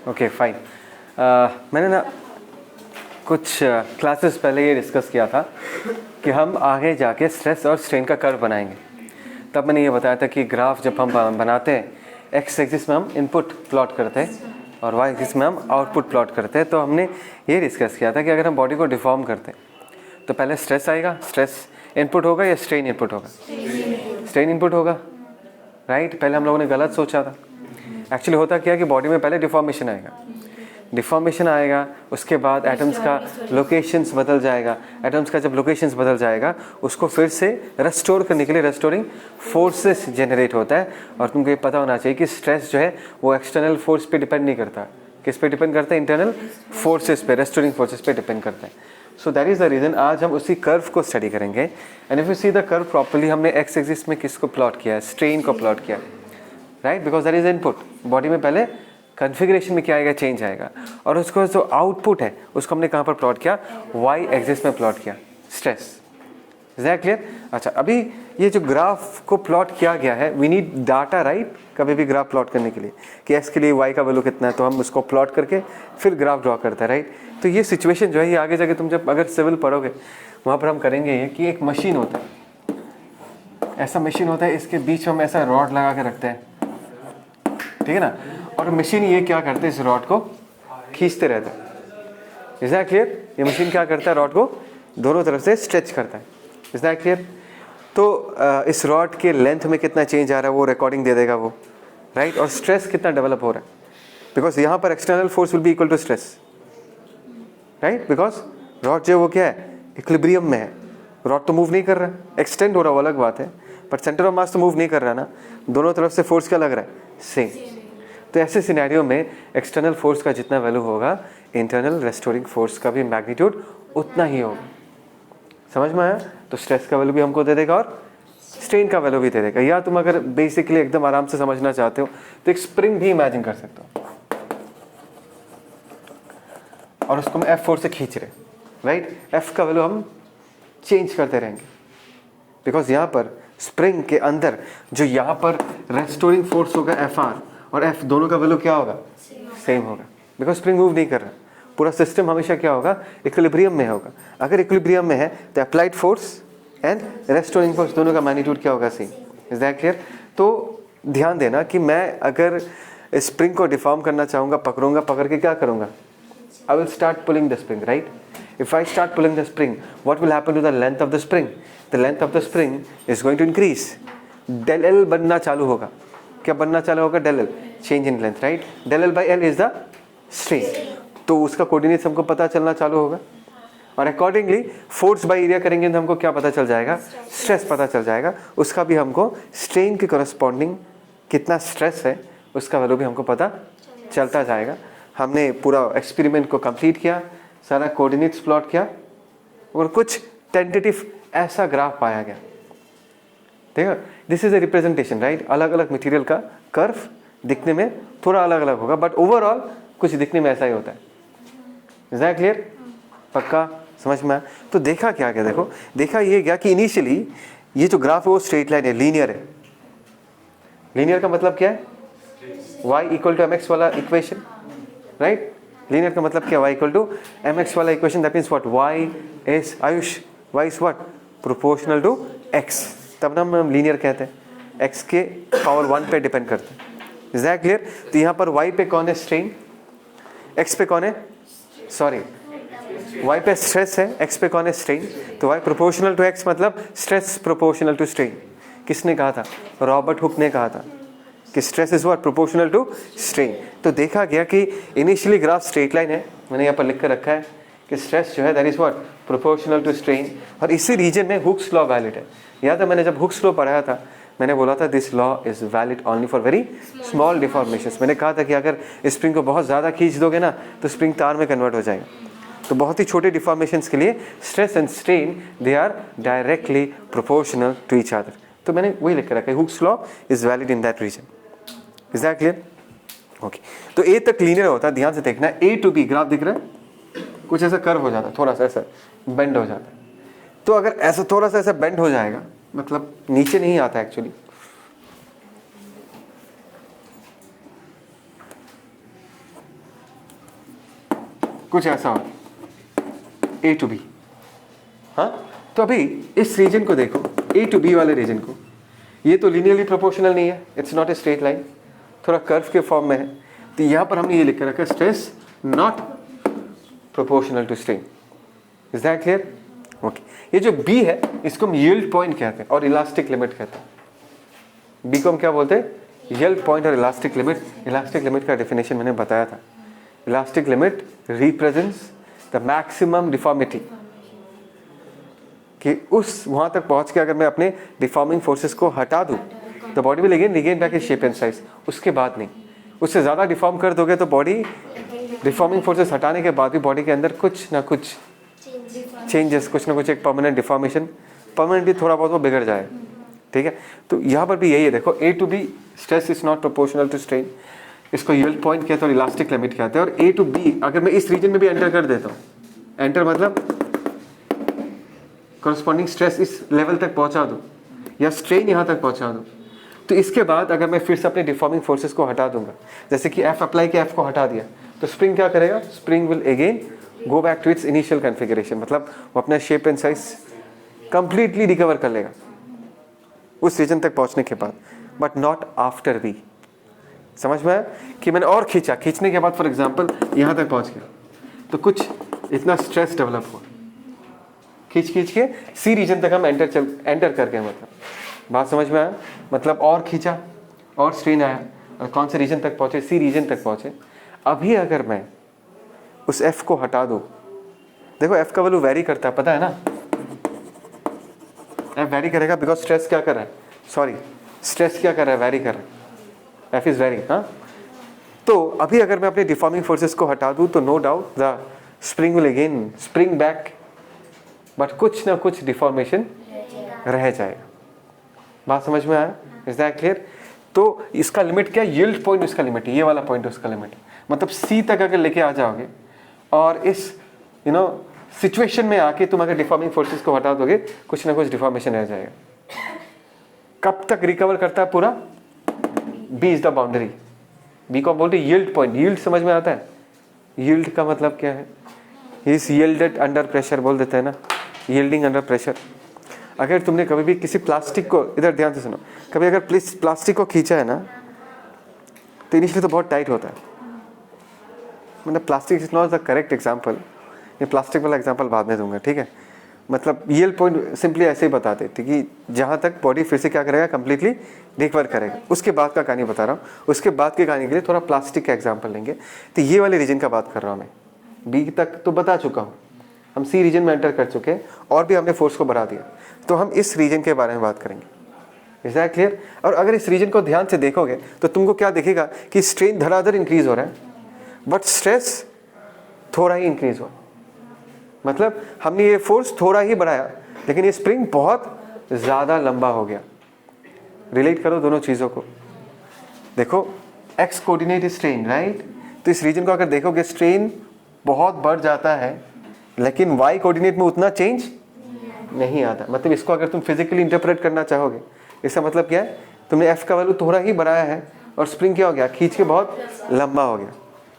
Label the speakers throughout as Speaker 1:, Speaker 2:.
Speaker 1: Okay fine. मैंने ना कुछ क्लासेस पहले ये डिस्कस किया था कि हम आगे जाके स्ट्रेस और स्ट्रेन का कर्व बनाएंगे। तब मैंने ये बताया था कि ग्राफ जब हम बनाते हैं, एक्स एक्सिस में हम इनपुट प्लॉट करते हैं और वाई एक्सिस में हम आउटपुट प्लॉट करते हैं। तो हमने ये डिस्कस किया था कि अगर हम बॉडी को डिफॉर्म करते हैं तो पहले स्ट्रेस आएगा, स्ट्रेस इनपुट होगा या स्ट्रेन इनपुट होगा? स्ट्रेन इनपुट होगा, राइट। पहले हम लोगों ने गलत सोचा था। एक्चुअली होता क्या कि बॉडी में पहले डिफॉर्मेशन आएगा, उसके बाद एटम्स का लोकेशंस बदल जाएगा। एटम्स का जब लोकेशंस बदल जाएगा उसको फिर से रेस्टोर करने के लिए रेस्टोरिंग फोर्सेस जनरेट होता है। और तुमको ये पता होना चाहिए कि स्ट्रेस जो है वो एक्सटर्नल फोर्स पे डिपेंड नहीं करता। किस पे डिपेंड करता है? इंटरनल फोर्सेस पे, रेस्टोरिंग फोर्सेस पे डिपेंड करता है। So that is the reason आज हम उसी कर्व को स्टडी करेंगे। And if you see the curve properly, हमने एक्स एक्सिस में किसको प्लॉट किया है? स्ट्रेन को प्लॉट किया, right, because that is input. Body में पहले कन्फिग्रेशन में क्या आएगा? चेंज आएगा। और उसको जो आउटपुट है उसको हमने कहाँ पर प्लॉट किया? वाई एक्सिस में प्लॉट किया, स्ट्रेस। Is that clear? अच्छा, अभी ये जो ग्राफ को प्लॉट किया गया है, वी नीड डाटा, राइट। कभी भी ग्राफ प्लॉट करने के लिए कि एक्स के लिए वाई का वैल्यू कितना है, तो हम उसको प्लॉट करके फिर ग्राफ ड्रॉ करते हैं, राइट। तो ये सिचुएशन जो है ये आगे जाके तुम जब अगर सिविल पढ़ोगे वहाँ पर हम करेंगे ये कि एक मशीन होता है, ऐसा मशीन होता है, इसके बीच में हम ऐसा रॉड लगा के रखते हैं, ठीक है ना। और मशीन ये क्या करते हैं? इस रॉड को खींचते रहते हैं। Is that clear? ये मशीन क्या करता है? रॉड को दोनों तरफ से स्ट्रेच करता है। Is that clear? तो इस रॉड के लेंथ में कितना चेंज आ रहा है वो रिकॉर्डिंग दे देगा वो, राइट। और स्ट्रेस कितना डेवलप हो रहा है, बिकॉज यहाँ पर external force will be equal to stress, right. Because rod जो वो क्या है? इक्विलिब्रियम में है। रॉड तो मूव नहीं कर रहा है, एक्सटेंड हो रहा है वो अलग बात है, बट सेंटर ऑफ मास तो मूव नहीं कर रहा ना। दोनों तरफ से फोर्स क्या लग रहा है? सेम। तो ऐसे सिनेरियो में एक्सटर्नल फोर्स का जितना वैल्यू होगा, इंटरनल रेस्टोरिंग फोर्स का भी मैग्नीट्यूड उतना ही होगा। समझ में आया? तो स्ट्रेस का वैल्यू भी हमको दे देगा और स्ट्रेन का वैल्यू भी दे देगा। या तुम अगर बेसिकली एकदम आराम से समझना चाहते हो तो एक स्प्रिंग भी इमेजिन कर सकते हो और उसको हम F4 से खींच रहे, राइट। F का वैल्यू हम चेंज करते रहेंगे, बिकॉज यहाँ पर स्प्रिंग के अंदर जो यहाँ पर रेस्टोरिंग फोर्स होगा Fr और F, दोनों का वैल्यू क्या होगा? सेम होगा, बिकॉज स्प्रिंग मूव नहीं कर रहा। पूरा सिस्टम हमेशा क्या होगा? इक्विलिब्रियम में होगा। अगर इक्विलिब्रियम में है तो applied force and restoring force दोनों का मैग्नीट्यूड क्या होगा? सेम। Is that clear? तो ध्यान देना कि मैं अगर स्प्रिंग को डिफॉर्म करना चाहूँगा, पकड़ूंगा, पकड़ के क्या करूँगा? I will start pulling the spring, right? If I start pulling the spring, what will happen to the length of the spring? The length of the spring is going to increase. Del L बनना चालू होगा। क्या बनना चालू होगा? Del L, change in length, right? Del L by L is the strain. तो उसका coordinates हमको पता चलना चालू होगा और अकॉर्डिंगली फोर्स बाय एरिया करेंगे तो हमको क्या पता चल जाएगा? स्ट्रेस पता चल जाएगा। उसका भी हमको स्ट्रेन के करस्पॉन्डिंग कितना स्ट्रेस है उसका वैल्यू भी हमको पता चलता जाएगा। हमने पूरा एक्सपेरिमेंट को कंप्लीट किया, सारा कोऑर्डिनेट्स प्लॉट किया और कुछ टेंटेटिव ऐसा ग्राफ पाया गया। ठीक है, this is a representation, right. अलग अलग मटेरियल का कर्व दिखने में थोड़ा अलग अलग होगा, बट ओवरऑल कुछ दिखने में ऐसा ही होता है। Is that clear? पक्का समझ में आया? तो देखा क्या क्या? देखो, देखा ये क्या कि इनिशियली ये जो ग्राफ है वो स्ट्रेट लाइन है, लीनियर है। लीनियर का मतलब क्या है? y इक्वल टू mx वाला इक्वेशन, राइट। लीनियर का मतलब क्या? y इक्वल टू mx वाला equation. That means what? y is Ayush, y is what? Proportional to x। तब ना हम लीनियर कहते हैं, x के पावर 1 पे डिपेंड करते हैं। Is that clear? तो यहाँ पर y पे कौन है? स्ट्रेन। x पे कौन है? सॉरी, y पे स्ट्रेस है, x पे कौन है? स्ट्रेन। तो y प्रोपोर्शनल टू x मतलब स्ट्रेस प्रोपोर्शनल टू स्ट्रेन। किसने कहा था? रॉबर्ट हुक ने कहा था कि stress is what? Proportional to strain. तो देखा गया कि इनिशियली ग्राफ स्ट्रेट लाइन है, मैंने यहाँ पर लिख कर रखा है कि स्ट्रेस जो है that is what? Proportional to strain. और इसी रीजन में हुक्स लॉ वैलिड है। याद है मैंने जब हुक्स लॉ पढ़ाया था, मैंने बोला था this law is valid only for very small deformations. मैंने कहा था कि अगर स्प्रिंग को बहुत ज़्यादा खींच दोगे ना तो स्प्रिंग तार में कन्वर्ट हो जाएगा। तो बहुत ही छोटे डिफॉर्मेशंस के लिए stress and strain they are directly proportional to each other. तो मैंने वही लिख कर रखा है, Hooke's law is valid in that region. Is that clear? Okay, तो ए तक लीनियर होता है। ध्यान से देखना, ए टू बी ग्राफ दिख रहा है, कुछ ऐसा कर्व हो जाता है, थोड़ा सा ऐसा बेंड हो जाता है। तो अगर ऐसा थोड़ा सा ऐसा बेंड हो जाएगा, मतलब नीचे नहीं आता एक्चुअली, कुछ ऐसा हो, ए टू बी। हाँ, तो अभी इस रीजन को देखो, ए टू बी वाले रीजन को, ये तो लीनियरली प्रोपोर्शनल नहीं है, it's not a straight line, थोड़ा कर्व के फॉर्म में है। तो यहाँ पर हमने ये लिख कर रखा, stress not proportional to strain. Is that clear? Okay, ये जो बी है इसको हम यील्ड पॉइंट कहते हैं और इलास्टिक लिमिट कहते हैं। बी को हम क्या बोलते हैं? यील्ड पॉइंट और इलास्टिक लिमिट। इलास्टिक लिमिट का डेफिनेशन मैंने बताया था। Elastic limit represents the maximum deformity, कि उस वहां तक पहुंच के अगर मैं अपने डिफॉर्मिंग फोर्सेस को हटा दूं तो body will again regain back its shape and size. उसके बाद नहीं, उससे ज़्यादा डिफॉर्म कर दोगे तो बॉडी डिफॉर्मिंग फोर्सेस हटाने के बाद भी बॉडी के अंदर कुछ ना कुछ चेंजेस, कुछ ना कुछ एक परमानेंट डिफॉर्मेशन, परमानेंटली थोड़ा बहुत वो बिगड़ जाए। ठीक है, तो यहाँ पर भी यही है, देखो a to b stress is not proportional to strain, इसको यील्ड पॉइंट कहते हैं और इलास्टिक लिमिट कहते हैं। और ए टू बी अगर मैं इस रीजन में भी एंटर कर देता हूँ, एंटर मतलब कॉरस्पॉन्डिंग स्ट्रेस इस लेवल तक पहुँचा दूँ या स्ट्रेन यहाँ तक पहुँचा दूँ, तो इसके बाद अगर मैं फिर से अपने डिफॉर्मिंग फोर्सेस को हटा दूंगा, जैसे कि एफ अप्लाई के एफ को हटा दिया, तो स्प्रिंग क्या करेगा? Spring will again go back to its initial configuration, मतलब वो अपना shape and size completely recover कर लेगा उस रीजन तक पहुंचने के बाद, बट नॉट आफ्टर बी। समझ में आया कि मैंने और खींचा, खींचने के बाद फॉर एग्जांपल यहाँ तक पहुंच गया, तो कुछ इतना स्ट्रेस डेवलप हुआ, खींच के सी रीजन तक हम एंटर कर गए, मतलब बात समझ में आया? मतलब और खींचा और स्ट्रेन आया और कौन से रीजन तक पहुंचे? सी रीजन तक पहुंचे। अभी अगर मैं उस एफ को हटा दूं, देखो एफ का वैल्यू वेरी करता है, पता है ना? एफ वेरी करेगा बिकॉज स्ट्रेस क्या कर रहा है? सॉरी, स्ट्रेस क्या कर रहा है? वेरी कर रहा है, एफ इज वेरी। हाँ, तो अभी अगर मैं अपने डिफॉर्मिंग फोर्सेस को हटा दूं तो no doubt the spring will again spring back, but कुछ ना कुछ डिफॉर्मेशन रह जाएगा। बात समझ में आया? Is that clear? तो इसका लिमिट क्या? यील्ड पॉइंट इसका लिमिट है, ये वाला पॉइंट उसका लिमिट है। मतलब सी तक अगर लेके आ जाओगे और इस सिचुएशन में आके तुम अगर डिफॉर्मिंग फोर्सेस को हटा दोगे, कुछ ना कुछ डिफॉर्मेशन रह जाएगा। कब तक रिकवर करता है पूरा? B is the boundary. B को बोलते हैं यील्ड पॉइंट। यील्ड समझ में आता है? यील्ड का मतलब क्या है? इज यील्डेड अंडर प्रेशर बोल देते हैं ना, यील्डिंग अंडर प्रेशर। अगर तुमने कभी भी किसी प्लास्टिक को, इधर ध्यान से सुनो, कभी अगर प्लास्टिक को खींचा है ना, तो इनिशियली तो बहुत टाइट होता है, मतलब plastic is not the correct example, ये प्लास्टिक वाला एग्जाम्पल बाद में दूंगा, ठीक है? मतलब यील्ड पॉइंट सिंपली ऐसे ही बताते थे कि जहाँ तक बॉडी फिर से क्या करेगा? कंप्लीटली रिकवर करेगा। उसके बाद का कहानी बता रहा हूँ, उसके बाद की कहानी के लिए थोड़ा प्लास्टिक का एग्जाम्पल लेंगे। तो ये वाले रीजन का बात कर रहा हूँ मैं, बी तक तो बता चुका हूँ, हम सी रीजन में एंटर कर चुके हैं और भी हमने फोर्स को बढ़ा दिया, तो हम इस रीजन के बारे में बात करेंगे। Is that clear? और अगर इस रीजन को ध्यान से देखोगे तो तुमको क्या दिखेगा कि स्ट्रेन धड़ाधड़ इंक्रीज हो रहा है, बट स्ट्रेस थोड़ा ही इंक्रीज हुआ। मतलब हमने ये फोर्स थोड़ा ही बढ़ाया, लेकिन ये स्प्रिंग बहुत ज़्यादा लंबा हो गया। रिलेट करो दोनों चीज़ों को। देखो x coordinate is strain, right? तो इस रीजन को अगर देखोगे स्ट्रेन बहुत बढ़ जाता है, लेकिन वाई कोऑर्डिनेट में उतना चेंज नहीं आता। मतलब इसको अगर तुम फिजिकली इंटरप्रेट करना चाहोगे, इसका मतलब क्या है? तुमने एफ का वैल्यू थोड़ा ही बढ़ाया है और स्प्रिंग क्या हो गया? खींच के बहुत लंबा हो गया।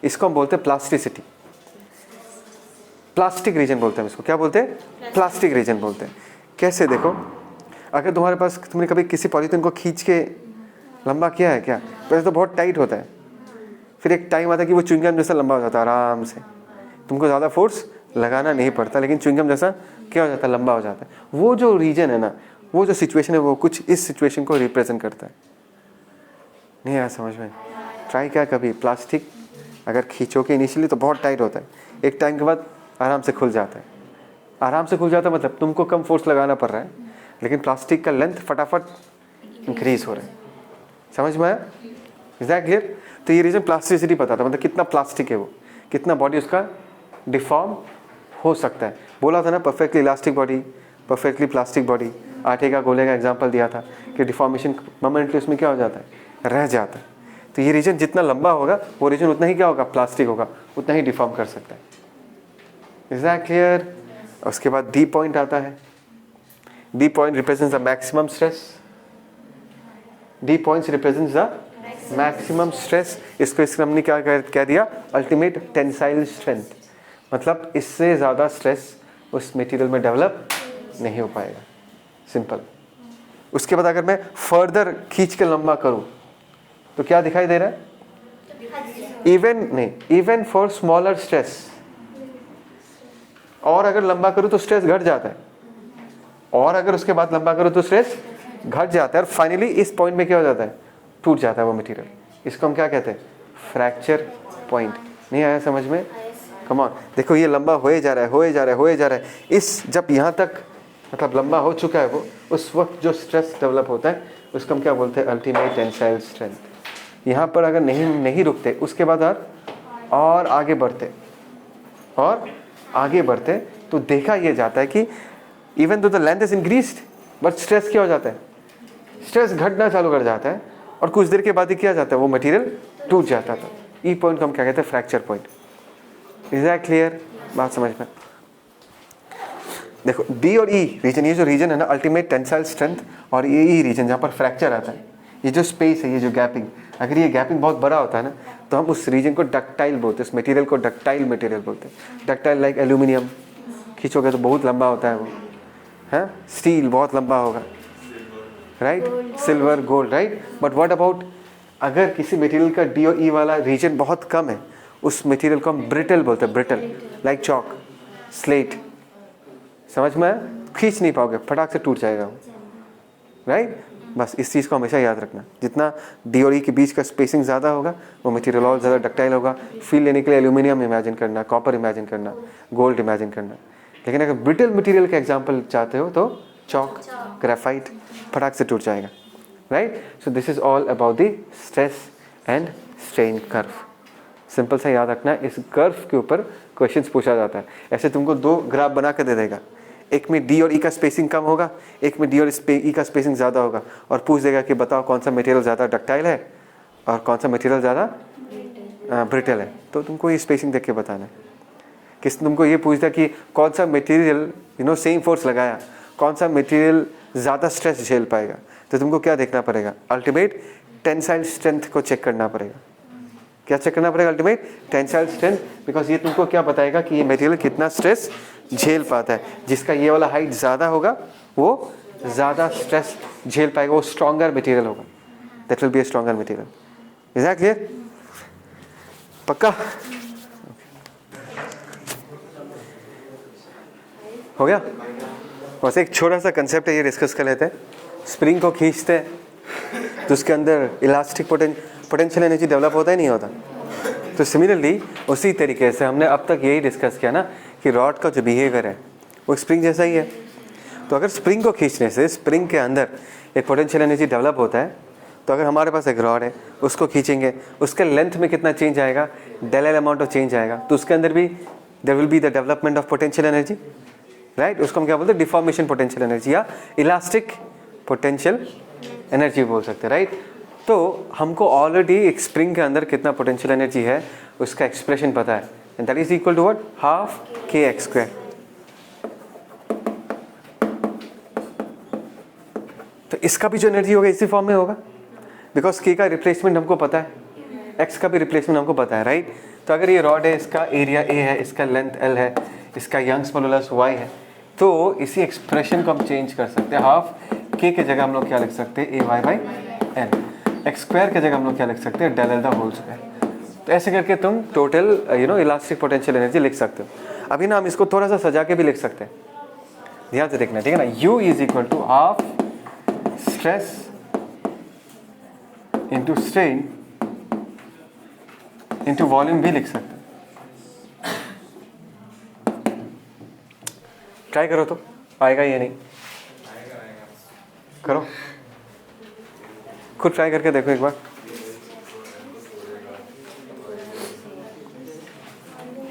Speaker 1: इसको हम बोलते हैं प्लास्टिसिटी, प्लास्टिक रीजन बोलते हैं इसको। क्या बोलते हैं? प्लास्टिक रीजन बोलते हैं। कैसे? देखो, अगर तुम्हारे पास, तुमने कभी किसी पॉलीथीन को खींच के लंबा किया है क्या? पहले तो बहुत टाइट होता है, फिर एक टाइम आता है कि वो च्युइंगम जैसा लंबा हो जाता है आराम से, तुमको ज़्यादा फोर्स लगाना नहीं पड़ता, लेकिन च्युइंगम जैसा क्या हो जाता है? लंबा हो जाता है। वो जो रीजन है ना, वो जो सिचुएशन है, वो कुछ इस सिचुएशन को रिप्रेजेंट करता है। नहीं आया समझ में? ट्राई क्या कभी, प्लास्टिक अगर खींचोगे इनिशियली तो बहुत टाइट होता है, एक टाइम के बाद आराम से खुल जाता है। आराम से खुल जाता है मतलब तुमको कम फोर्स लगाना पड़ रहा है, लेकिन प्लास्टिक का लेंथ फटाफट इंक्रीज हो रहा है। समझ में आया? Is that clear? तो ये रीजन प्लास्टिसिटी बताता है, मतलब कितना प्लास्टिक है वो, कितना बॉडी उसका डिफॉर्म हो सकता है। बोला था ना perfectly elastic body, perfectly plastic body. आटे का गोले का एग्जांपल दिया था कि डिफॉर्मेशन मोमेंटली उसमें क्या हो जाता है? रह जाता है। तो ये रीजन जितना लंबा होगा, वो रीजन उतना ही क्या होगा? प्लास्टिक होगा, उतना ही डिफॉर्म कर सकता है। Is that clear? उसके बाद डी पॉइंट आता है। D point represents the maximum stress. D points represents the maximum stress. इसको हमने क्या कह दिया? Ultimate tensile strength. मतलब इससे ज़्यादा स्ट्रेस उस मटेरियल में डेवलप नहीं हो पाएगा, सिंपल। उसके बाद अगर मैं फर्दर खींच के लंबा करूं तो क्या दिखाई दे रहा है? इवन फॉर स्मॉलर स्ट्रेस, और अगर लंबा करूं तो स्ट्रेस घट जाता है, और अगर उसके बाद लंबा करूं तो स्ट्रेस घट जाता है, और फाइनली इस पॉइंट में क्या हो जाता है? टूट जाता है वो मटेरियल। इसको हम क्या कहते हैं? Fracture point. नहीं आया समझ में? कम ऑन, देखो ये लंबा होए जा रहा है, होए जा रहा है, होए जा रहा है। इस जब यहाँ तक मतलब लंबा हो चुका है वो, उस वक्त जो स्ट्रेस डेवलप होता है उसको हम क्या बोलते हैं? Ultimate tensile strength. यहाँ पर अगर नहीं रुकते, उसके बाद और आगे बढ़ते तो देखा यह जाता है कि even though the length is increased but stress क्या हो जाता है? स्ट्रेस घटना चालू कर जाता है, और कुछ देर के बाद ही क्या जाता है? वो मटेरियल टूट जाता था। ई पॉइंट को हम क्या कहते हैं? Fracture point. Is that clear? बात समझ में? देखो डी और ई रीजन, ये जो रीजन है ना अल्टीमेट टेंसाइल स्ट्रेंथ, और ये ई रीजन जहाँ पर फ्रैक्चर आता है, ये जो स्पेस है, ये जो गैपिंग, अगर ये गैपिंग बहुत बड़ा होता है ना तो हम उस रीजन को डक्टाइल बोलते हैं, उस मटेरियल को डक्टाइल मटेरियल बोलते हैं। डक्टाइल लाइक एल्यूमिनियम, खींचोगे तो बहुत लंबा होता है वो, है। स्टील बहुत लंबा होगा, right. Silver, gold, right. But what about अगर किसी मटेरियल का डी और ई वाला रीजन बहुत कम है, उस मटेरियल को हम ब्रिटल बोलते हैं, ब्रिटल लाइक चॉक, स्लेट। समझ में आया? खींच नहीं पाओगे, फटाक से टूट जाएगा वो, राइट। बस इस चीज़ को हमेशा याद रखना, जितना डी और ई के बीच का स्पेसिंग ज़्यादा होगा वो मटेरियल और ज़्यादा डक्टाइल होगा। फील लेने के लिए एल्यूमिनियम इमेजिन करना, कॉपर इमेजिन करना, गोल्ड इमेजिन करना। लेकिन अगर ब्रिटल मटेरियल का एग्जांपल चाहते हो तो चॉक, ग्रेफाइट, फटाक से टूट जाएगा, right. So this is all about the stress and strain curve. Simple सा याद रखना, इस कर्व के ऊपर क्वेश्चंस पूछा जाता है। ऐसे तुमको दो ग्राफ बना कर दे देगा, एक में डी और ई का स्पेसिंग कम होगा, एक में डी और ई का स्पेसिंग ज़्यादा होगा, और पूछ देगा कि बताओ कौन सा मटेरियल ज़्यादा डक्टाइल है और कौन सा मटेरियल ज़्यादा ब्रिटल है। तो तुमको ये स्पेसिंग देख के बताना है। किस तुमको ये पूछता कि कौन सा मटेरियल सेम फोर्स लगाया, कौन सा मटेरियल ज़्यादा स्ट्रेस झेल पाएगा, तो तुमको क्या देखना पड़ेगा? अल्टीमेट टेंसाइल स्ट्रेंथ को चेक करना पड़ेगा। क्या चेक करना पड़ेगा? अल्टीमेट टेंसाइल स्ट्रेंथ, बिकॉज ये तुमको क्या बताएगा कि ये मटेरियल कितना स्ट्रेस झेल पाता है। जिसका ये वाला हाइट ज़्यादा होगा वो ज़्यादा स्ट्रेस झेल पाएगा, वो स्ट्रॉन्गर मटेरियल होगा, that will be A stronger material. Is that clear? पक्का हो गया? बस एक छोटा सा कंसेप्ट है, ये डिस्कस कर लेते हैं। स्प्रिंग को खींचते हैं तो उसके अंदर इलास्टिक पोटेंशियल एनर्जी डेवलप होता ही नहीं होता। तो सिमिलरली उसी तरीके से हमने अब तक यही डिस्कस किया ना कि रॉड का जो बिहेवियर है वो स्प्रिंग जैसा ही है। तो अगर स्प्रिंग को खींचने से स्प्रिंग के अंदर एक पोटेंशियल एनर्जी डेवलप होता है, तो अगर हमारे पास एक रॉड है उसको खींचेंगे, उसके लेंथ में कितना चेंज आएगा? Del L amount of change आएगा। तो उसके अंदर भी there will be the development of potential energy, right. उसको हम क्या बोलते हैं? डिफॉर्मेशन पोटेंशियल एनर्जी या इलास्टिक पोटेंशियल एनर्जी बोल सकते हैं, राइट। तो हमको ऑलरेडी एक स्प्रिंग के अंदर कितना पोटेंशियल एनर्जी है उसका एक्सप्रेशन पता है, and that is equal to what? Half k x square. तो इसका भी जो एनर्जी होगा इसी फॉर्म में होगा, बिकॉज के का रिप्लेसमेंट हमको पता है, एक्स का भी रिप्लेसमेंट हमको पता है, राइट। तो अगर ये रॉड है, इसका एरिया ए है, इसका लेंथ एल है, इसका यंग्स मॉडुलस वाई है, तो इसी एक्सप्रेशन को हम चेंज कर सकते हैं। हाफ के जगह हम लोग क्या लिख सकते हैं? A y by n. X square की जगह हम लोग क्या लिख सकते हैं? Del l the whole square. तो ऐसे करके तुम टोटल इलास्टिक पोटेंशियल एनर्जी लिख सकते हो। अभी ना हम इसको थोड़ा सा सजा के भी लिख सकते हैं, ध्यान से देखना, ठीक है ना। U is equal to half stress into strain into volume भी लिख सकते हैं। ट्राई करो तो आएगा या नहीं? करो, खुद ट्राई करके देखो एक बार।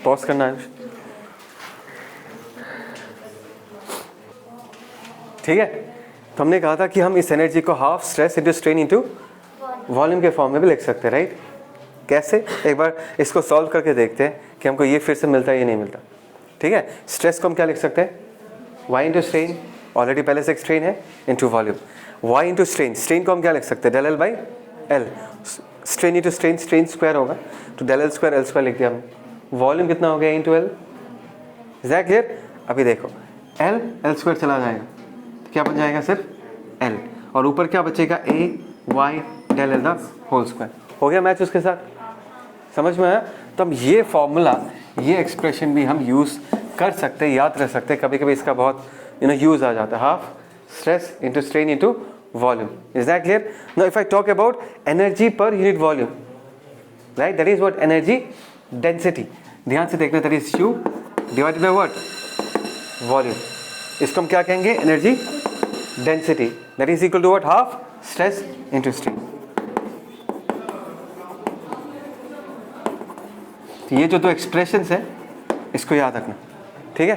Speaker 1: पॉज करना है, ठीक है। तो हमने कहा था कि हम इस एनर्जी को half stress into strain into volume के फॉर्म में भी लिख सकते हैं, राइट। कैसे? एक बार इसको सॉल्व करके देखते हैं कि हमको ये फिर से मिलता है या नहीं मिलता, ठीक है। स्ट्रेस को हम क्या लिख सकते हैं? वाई इंटू स्ट्रेन, ऑलरेडी पहले से एक स्ट्रेन है, into volume. Y into strain, strain को हम क्या लिख सकते हैं? Del L by L. Strain into strain, strain square होगा, तो del L square L square लिख दिया हमने। वॉल्यूम कितना हो गया? Into L, is that clear? अभी देखो एल स्क्वायर चला जाएगा तो क्या बन जाएगा सिर्फ एल, और ऊपर क्या बचेगा a y del l the whole square. हो गया मैच उसके साथ, समझ में आया? तो हम ये फॉर्मूला, ये एक्सप्रेशन भी हम यूज़ कर सकते हैं, याद रख सकते हैं। कभी कभी इसका बहुत यूज़ आ जाता है, half stress into strain into volume. Is that clear? Now if I talk about energy per unit volume, right, that is what energy density. ध्यान से देखना, that is Q divided by what volume. इसको हम क्या कहेंगे? Energy density, that is equal to what half stress into strain. तो ये जो दो एक्सप्रेशंस है इसको याद रखना, ठीक है?